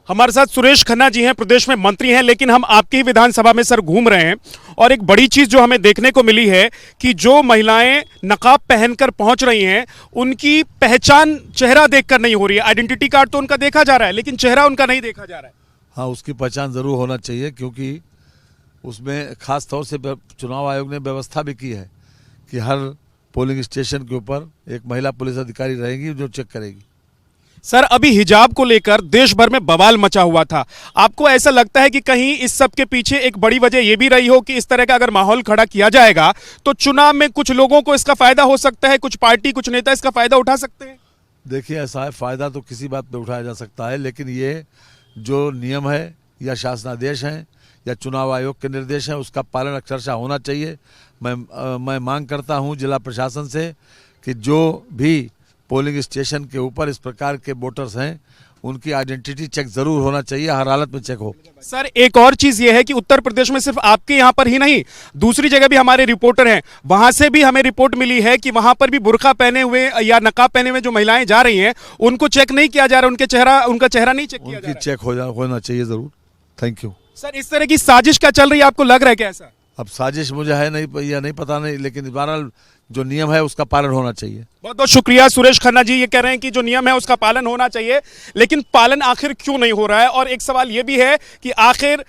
हमारे साथ सुरेश खन्ना जी हैं, प्रदेश में मंत्री हैं, लेकिन हम आपकी ही विधानसभा में सर घूम रहे हैं और एक बड़ी चीज जो हमें देखने को मिली है कि जो महिलाएं नकाब पहनकर पहुंच रही हैं उनकी पहचान चेहरा देखकर नहीं हो रही है। आइडेंटिटी कार्ड तो उनका देखा जा रहा है लेकिन चेहरा उनका नहीं देखा जा रहा है। हाँ, उसकी पहचान जरूर होना चाहिए क्योंकि उसमें खास तौर से चुनाव आयोग ने व्यवस्था भी की है कि हर पोलिंग स्टेशन के ऊपर एक महिला पुलिस अधिकारी रहेगी जो चेक करेगी। सर, अभी हिजाब को लेकर देश भर में बवाल मचा हुआ था। आपको ऐसा लगता है कि कहीं इस सब के पीछे एक बड़ी वजह यह भी रही हो कि इस तरह का अगर माहौल खड़ा किया जाएगा तो चुनाव में कुछ लोगों को इसका फायदा हो सकता है, कुछ पार्टी कुछ नेता इसका फायदा उठा सकते हैं? देखिए, ऐसा है, फायदा तो किसी बात पे उठाया जा सकता है, लेकिन ये जो नियम है या शासनादेश हैं या चुनाव आयोग के निर्देश हैं उसका पालन अक्षरशः होना चाहिए। मैं मांग करता हूं जिला प्रशासन से कि जो भी पोलिंग स्टेशन के ऊपर इस प्रकार के वोटर्स हैं उनकी आइडेंटिटी चेक जरूर होना चाहिए, हर हालत में चेक हो। सर, एक और चीज यह है कि उत्तर प्रदेश में सिर्फ आपके यहां पर ही नहीं, दूसरी जगह भी हमारे रिपोर्टर हैं, वहां से भी हमें रिपोर्ट मिली है कि वहां पर भी बुर्का पहने हुए या नकाब पहने हुए जो महिलाएं जा रही हैं उनको चेक नहीं किया जा रहा, उनका चेहरा नहीं चेक किया जा रहा। उनकी चेक होना चाहिए जरूर। Thank you. सर, इस तरह की साजिश क्या चल रही है, आपको लग रहा है क्या ऐसा? अब साजिश मुझे है नहीं या नहीं पता नहीं, लेकिन बहरहाल जो नियम है उसका पालन होना चाहिए। बहुत बहुत शुक्रिया। सुरेश खन्ना जी ये कह रहे हैं कि जो नियम है उसका पालन होना चाहिए, लेकिन पालन आखिर क्यों नहीं हो रहा है? और एक सवाल ये भी है कि आखिर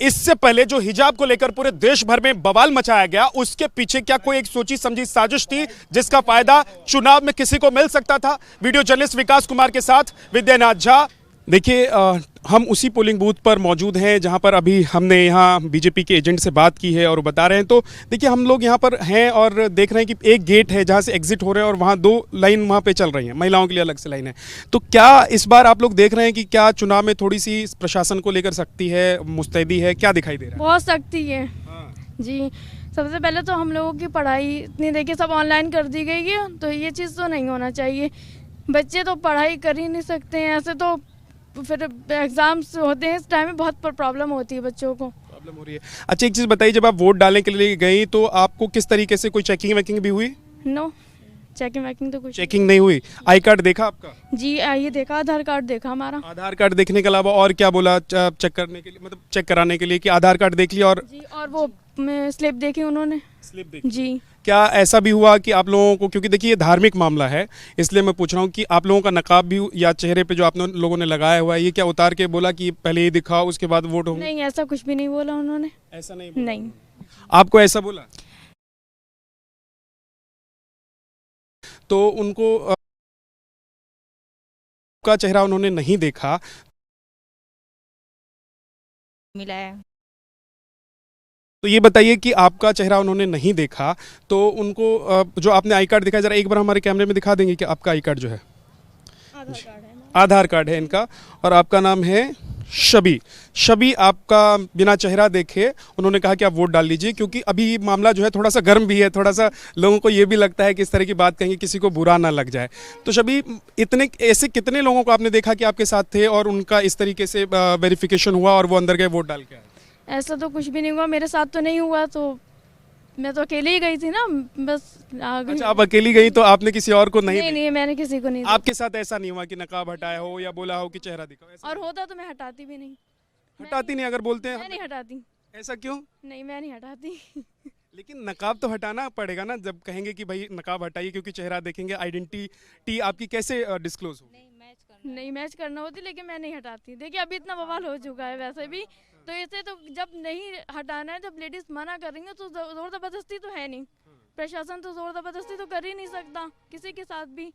इससे पहले जो हिजाब को लेकर पूरे देश भर में बवाल मचाया गया उसके पीछे क्या कोई एक सोची समझी साजिश थी जिसका फायदा चुनाव में किसी को मिल सकता था? वीडियो जर्नलिस्ट विकास कुमार के साथ विद्यानाथ झा। देखिए, हम उसी पोलिंग बूथ पर मौजूद हैं जहां पर अभी हमने यहाँ बीजेपी के एजेंट से बात की है और बता रहे हैं। तो देखिए, हम लोग यहाँ पर हैं और देख रहे हैं कि एक गेट है जहां से एग्जिट हो रहे हैं और वहाँ 2 लाइन वहाँ पे चल रही हैं, महिलाओं के लिए अलग से लाइन है। तो क्या इस बार आप लोग देख रहे हैं कि क्या चुनाव में थोड़ी सी प्रशासन को लेकर सख्ती है, मुस्तैदी है, क्या दिखाई दे रहा है? बहुत सख्ती है जी। सबसे पहले तो हम लोगों की पढ़ाई इतनी देखिए सब ऑनलाइन कर दी गई है, तो ये चीज़ तो नहीं होना चाहिए। बच्चे तो पढ़ाई कर ही नहीं सकते हैं, ऐसे तो फिर एग्जाम्स होते हैं, इस टाइम में बहुत प्रॉब्लम होती है, बच्चों को प्रॉब्लम हो रही है। अच्छा, एक चीज़ बताइए, जब आप वोट डालने के लिए गई तो आपको किस तरीके से कोई चेकिंग वेकिंग भी हुई? नो, चेकिंग वेकिंग तो कुछ चेकिंग नहीं हुई। आई कार्ड देखा आपका? जी, ये देखा, आधार कार्ड देखा हमारा। आधार कार्ड देखने के अलावा और क्या बोला चेक करने के लिए, मतलब चेक कराने के लिए कि आधार कार्ड देख लिया और जी, और वो स्लिप देखी उन्होंने। स्लिप देखी जी। क्या ऐसा भी हुआ कि आप लोगों को, क्योंकि देखिए ये धार्मिक मामला है इसलिए मैं पूछ रहा हूँ कि आप लोगों का नकाब भी या चेहरे पे जो आप लोगों ने लगाया हुआ है ये क्या उतार के बोला कि पहले ये दिखाओ उसके बाद वोट होंगे? नहीं, ऐसा कुछ भी नहीं बोला उन्होंने। ऐसा नहीं बोला? नहीं। आपको ऐसा बोला तो उनको का चेहरा उन्होंने नहीं देखा मिला है। तो ये बताइए कि आपका चेहरा उन्होंने नहीं देखा तो उनको जो आपने आई कार्ड दिखाया, जरा एक बार हमारे कैमरे में दिखा देंगे कि आपका आई कार्ड जो है? आधार कार्ड है इनका और आपका नाम है शबी। आपका बिना चेहरा देखे उन्होंने कहा कि आप वोट डाल लीजिए, क्योंकि अभी मामला जो है थोड़ा सा गर्म भी है, थोड़ा सा लोगों को ये भी लगता है कि इस तरह की बात कहेंगे किसी को बुरा ना लग जाए। तो शबी, इतने ऐसे कितने लोगों को आपने देखा कि आपके साथ थे और उनका इस तरीके से वेरिफिकेशन हुआ और वो अंदर गए वोट डाल के आए? ऐसा तो कुछ भी नहीं हुआ, मेरे साथ तो नहीं हुआ, तो मैं तो अकेले ही गई थी ना, बस आ गई। अच्छा, आप अकेली गई तो आपने किसी और को नहीं? नहीं, मैंने किसी को नहीं। आपके साथ ऐसा नहीं हुआ कि नकाब हटाया हो या बोला हो कि चेहरा दिखाओ? और होता तो मैं हटाती भी नहीं। हटाती नहीं? अगर बोलते हैं मैं नहीं हटाती। ऐसा क्यों? नहीं, मैं नहीं हटाती। लेकिन नकाब तो हटाना पड़ेगा ना, जब कहेंगे कि भाई नकाब हटाइए क्योंकि चेहरा देखेंगे, आइडेंटिटी आपकी कैसे डिस्क्लोज हो? नहीं, मैच करना होती, लेकिन मैं नहीं हटाती। देखिए, अभी इतना बवाल हो चुका है वैसे भी, तो इसे तो जब नहीं हटाना है, जब लेडीज मना करेंगे तो जोर जबरदस्ती तो है नहीं, प्रशासन तो जोर जबरदस्ती तो कर ही नहीं सकता किसी के साथ भी।